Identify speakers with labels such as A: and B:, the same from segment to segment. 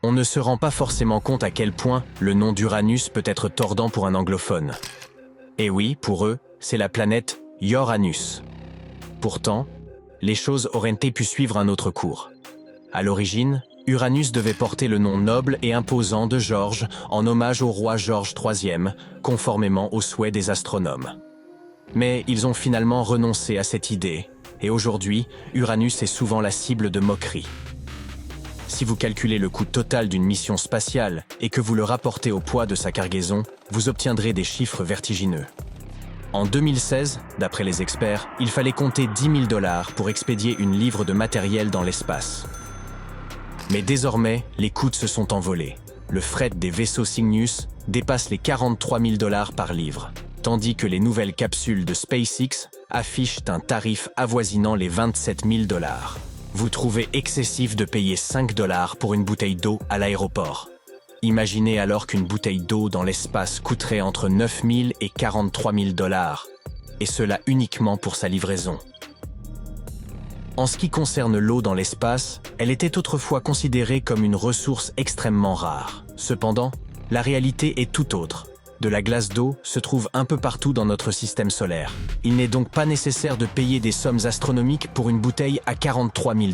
A: on ne se rend pas forcément compte à quel point le nom d'Uranus peut être tordant pour un anglophone. Et oui, pour eux, c'est la planète Uranus. Pourtant, les choses auraient pu suivre un autre cours. À l'origine, Uranus devait porter le nom noble et imposant de George en hommage au roi George III, conformément aux souhaits des astronomes. Mais ils ont finalement renoncé à cette idée, et aujourd'hui, Uranus est souvent la cible de moqueries. Si vous calculez le coût total d'une mission spatiale et que vous le rapportez au poids de sa cargaison, vous obtiendrez des chiffres vertigineux. En 2016, d'après les experts, il fallait compter 10 000 $ pour expédier une livre de matériel dans l'espace. Mais désormais, les coûts se sont envolés. Le fret des vaisseaux Cygnus dépasse les 43 000 $ par livre, tandis que les nouvelles capsules de SpaceX affichent un tarif avoisinant les 27 000 $. Vous trouvez excessif de payer 5 $ pour une bouteille d'eau à l'aéroport. Imaginez alors qu'une bouteille d'eau dans l'espace coûterait entre 9 000 et 43 000 $, et cela uniquement pour sa livraison. En ce qui concerne l'eau dans l'espace, elle était autrefois considérée comme une ressource extrêmement rare. Cependant, la réalité est tout autre. De la glace d'eau se trouve un peu partout dans notre système solaire. Il n'est donc pas nécessaire de payer des sommes astronomiques pour une bouteille à 43 000 $.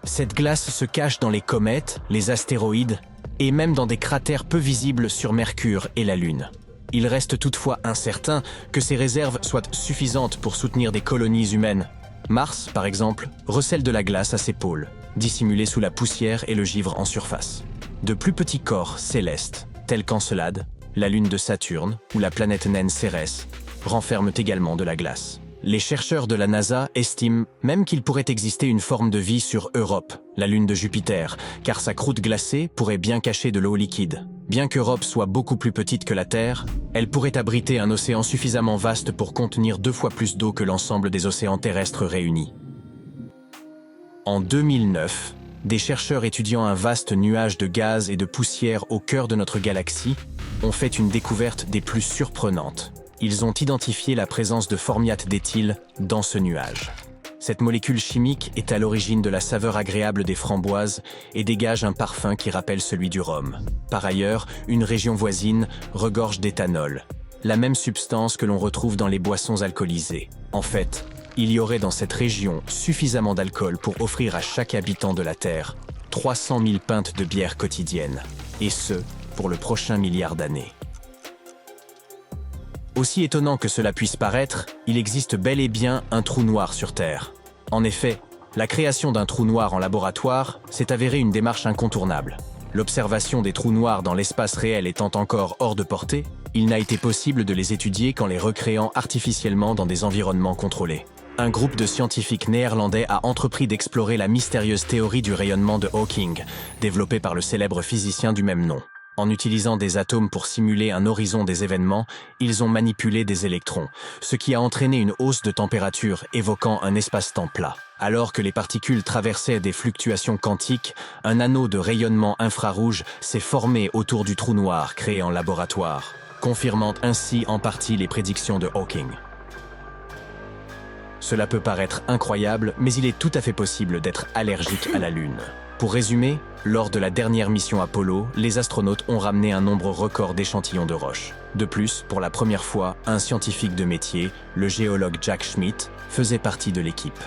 A: Cette glace se cache dans les comètes, les astéroïdes et même dans des cratères peu visibles sur Mercure et la Lune. Il reste toutefois incertain que ces réserves soient suffisantes pour soutenir des colonies humaines. Mars, par exemple, recèle de la glace à ses pôles, dissimulée sous la poussière et le givre en surface. De plus petits corps célestes, tels qu'Encelade, la lune de Saturne ou la planète naine Cérès, renferment également de la glace. Les chercheurs de la NASA estiment même qu'il pourrait exister une forme de vie sur Europe, la lune de Jupiter, car sa croûte glacée pourrait bien cacher de l'eau liquide. Bien qu'Europe soit beaucoup plus petite que la Terre, elle pourrait abriter un océan suffisamment vaste pour contenir 2 fois plus d'eau que l'ensemble des océans terrestres réunis. En 2009, des chercheurs étudiant un vaste nuage de gaz et de poussière au cœur de notre galaxie ont fait une découverte des plus surprenantes. Ils ont identifié la présence de formiate d'éthyle dans ce nuage. Cette molécule chimique est à l'origine de la saveur agréable des framboises et dégage un parfum qui rappelle celui du rhum. Par ailleurs, une région voisine regorge d'éthanol, la même substance que l'on retrouve dans les boissons alcoolisées. En fait, il y aurait dans cette région suffisamment d'alcool pour offrir à chaque habitant de la Terre 300 000 pintes de bière quotidienne, et ce, pour le prochain milliard d'années. Aussi étonnant que cela puisse paraître, il existe bel et bien un trou noir sur Terre. En effet, la création d'un trou noir en laboratoire s'est avérée une démarche incontournable. L'observation des trous noirs dans l'espace réel étant encore hors de portée, il n'a été possible de les étudier qu'en les recréant artificiellement dans des environnements contrôlés. Un groupe de scientifiques néerlandais a entrepris d'explorer la mystérieuse théorie du rayonnement de Hawking, développée par le célèbre physicien du même nom. En utilisant des atomes pour simuler un horizon des événements, ils ont manipulé des électrons, ce qui a entraîné une hausse de température évoquant un espace-temps plat. Alors que les particules traversaient des fluctuations quantiques, un anneau de rayonnement infrarouge s'est formé autour du trou noir créé en laboratoire, confirmant ainsi en partie les prédictions de Hawking. Cela peut paraître incroyable, mais il est tout à fait possible d'être allergique à la Lune. Pour résumer, lors de la dernière mission Apollo, les astronautes ont ramené un nombre record d'échantillons de roches. De plus, pour la première fois, un scientifique de métier, le géologue Jack Schmitt, faisait partie de l'équipe.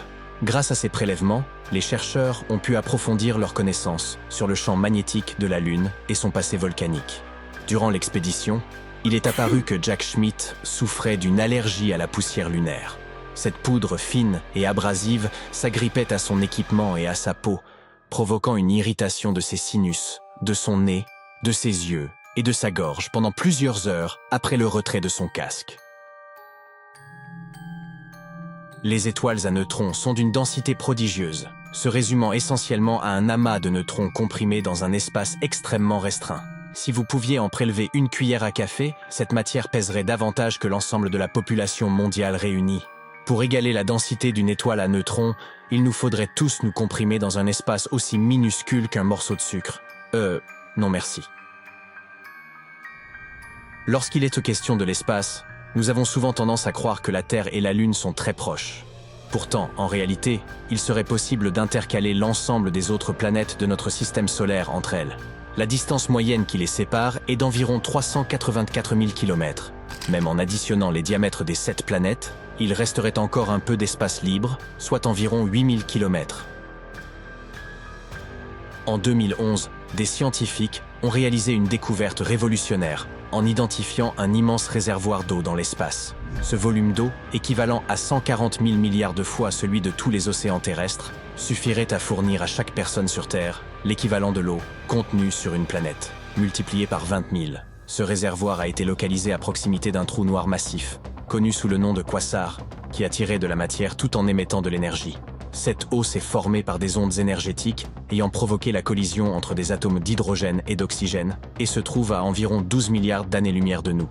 A: Grâce à ces prélèvements, les chercheurs ont pu approfondir leurs connaissances sur le champ magnétique de la Lune et son passé volcanique. Durant l'expédition, il est apparu que Jack Schmitt souffrait d'une allergie à la poussière lunaire. Cette poudre fine et abrasive s'agrippait à son équipement et à sa peau, provoquant une irritation de ses sinus, de son nez, de ses yeux et de sa gorge pendant plusieurs heures après le retrait de son casque. Les étoiles à neutrons sont d'une densité prodigieuse, se résumant essentiellement à un amas de neutrons comprimés dans un espace extrêmement restreint. Si vous pouviez en prélever une cuillère à café, cette matière pèserait davantage que l'ensemble de la population mondiale réunie. Pour égaler la densité d'une étoile à neutrons, il nous faudrait tous nous comprimer dans un espace aussi minuscule qu'un morceau de sucre. Non merci. Lorsqu'il est question de l'espace, nous avons souvent tendance à croire que la Terre et la Lune sont très proches. Pourtant, en réalité, il serait possible d'intercaler l'ensemble des autres planètes de notre système solaire entre elles. La distance moyenne qui les sépare est d'environ 384 000 km. Même en additionnant les diamètres des 7 planètes, il resterait encore un peu d'espace libre, soit environ 8 000 km. En 2011, des scientifiques ont réalisé une découverte révolutionnaire en identifiant un immense réservoir d'eau dans l'espace. Ce volume d'eau, équivalent à 140 000 milliards de fois celui de tous les océans terrestres, suffirait à fournir à chaque personne sur Terre l'équivalent de l'eau contenue sur une planète, multiplié par 20 000. Ce réservoir a été localisé à proximité d'un trou noir massif, connu sous le nom de quasar, qui attirait de la matière tout en émettant de l'énergie. Cette eau s'est formée par des ondes énergétiques ayant provoqué la collision entre des atomes d'hydrogène et d'oxygène et se trouve à environ 12 milliards d'années-lumière de nous.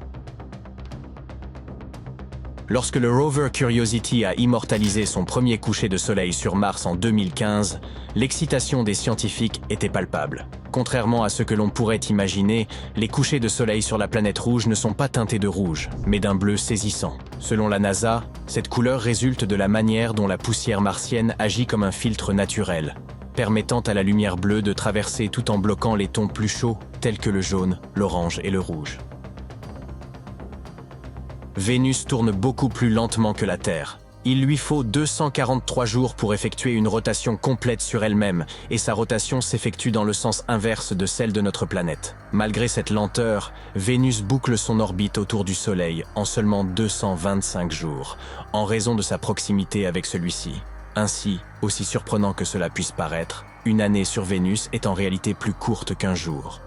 A: Lorsque le rover Curiosity a immortalisé son premier coucher de soleil sur Mars en 2015, l'excitation des scientifiques était palpable. Contrairement à ce que l'on pourrait imaginer, les couchers de soleil sur la planète rouge ne sont pas teintés de rouge, mais d'un bleu saisissant. Selon la NASA, cette couleur résulte de la manière dont la poussière martienne agit comme un filtre naturel, permettant à la lumière bleue de traverser tout en bloquant les tons plus chauds, tels que le jaune, l'orange et le rouge. Vénus tourne beaucoup plus lentement que la Terre. Il lui faut 243 jours pour effectuer une rotation complète sur elle-même, et sa rotation s'effectue dans le sens inverse de celle de notre planète. Malgré cette lenteur, Vénus boucle son orbite autour du Soleil en seulement 225 jours, en raison de sa proximité avec celui-ci. Ainsi, aussi surprenant que cela puisse paraître, une année sur Vénus est en réalité plus courte qu'un jour.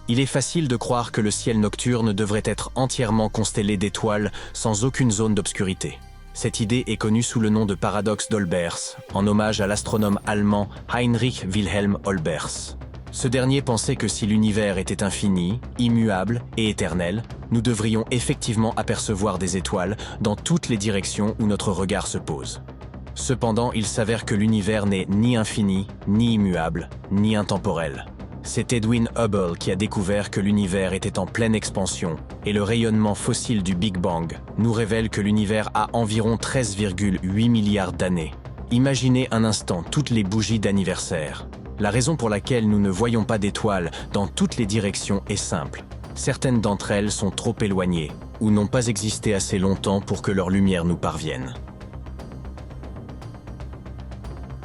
A: Il est facile de croire que le ciel nocturne devrait être entièrement constellé d'étoiles sans aucune zone d'obscurité. Cette idée est connue sous le nom de paradoxe d'Olbers, en hommage à l'astronome allemand Heinrich Wilhelm Olbers. Ce dernier pensait que si l'univers était infini, immuable et éternel, nous devrions effectivement apercevoir des étoiles dans toutes les directions où notre regard se pose. Cependant, il s'avère que l'univers n'est ni infini, ni immuable, ni intemporel. C'est Edwin Hubble qui a découvert que l'univers était en pleine expansion et le rayonnement fossile du Big Bang nous révèle que l'univers a environ 13,8 milliards d'années. Imaginez un instant toutes les bougies d'anniversaire. La raison pour laquelle nous ne voyons pas d'étoiles dans toutes les directions est simple. Certaines d'entre elles sont trop éloignées ou n'ont pas existé assez longtemps pour que leur lumière nous parvienne.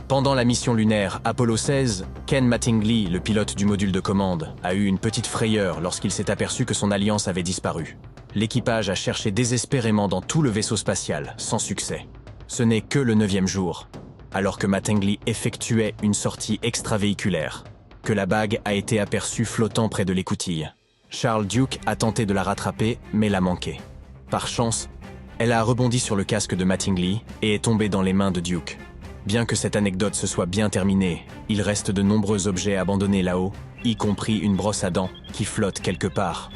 A: Pendant la mission lunaire Apollo 16, Ken Mattingly, le pilote du module de commande, a eu une petite frayeur lorsqu'il s'est aperçu que son alliance avait disparu. L'équipage a cherché désespérément dans tout le vaisseau spatial, sans succès. Ce n'est que le 9e jour, alors que Mattingly effectuait une sortie extravéhiculaire, que la bague a été aperçue flottant près de l'écoutille. Charles Duke a tenté de la rattraper, mais l'a manquée. Par chance, elle a rebondi sur le casque de Mattingly et est tombée dans les mains de Duke. Bien que cette anecdote se soit bien terminée, il reste de nombreux objets abandonnés là-haut, y compris une brosse à dents qui flotte quelque part.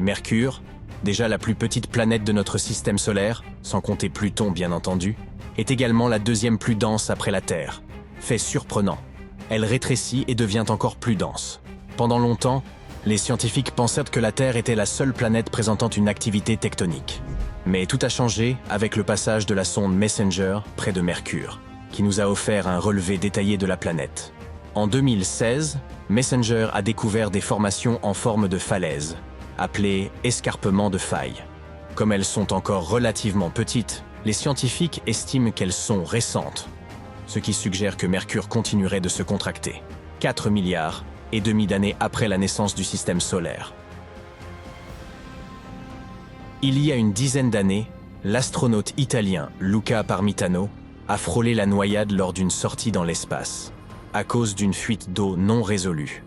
A: Mercure, déjà la plus petite planète de notre système solaire, sans compter Pluton bien entendu, est également la 2e plus dense après la Terre. Fait surprenant, elle rétrécit et devient encore plus dense. Pendant longtemps, les scientifiques pensèrent que la Terre était la seule planète présentant une activité tectonique. Mais tout a changé avec le passage de la sonde Messenger près de Mercure, qui nous a offert un relevé détaillé de la planète. En 2016, Messenger a découvert des formations en forme de falaise, appelées escarpements de failles. Comme elles sont encore relativement petites, les scientifiques estiment qu'elles sont récentes, ce qui suggère que Mercure continuerait de se contracter, 4 milliards et demi d'années après la naissance du système solaire. Il y a une dizaine d'années, l'astronaute italien Luca Parmitano a frôlé la noyade lors d'une sortie dans l'espace, à cause d'une fuite d'eau non résolue.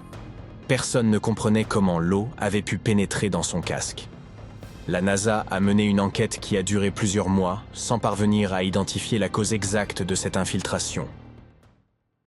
A: Personne ne comprenait comment l'eau avait pu pénétrer dans son casque. La NASA a mené une enquête qui a duré plusieurs mois, sans parvenir à identifier la cause exacte de cette infiltration.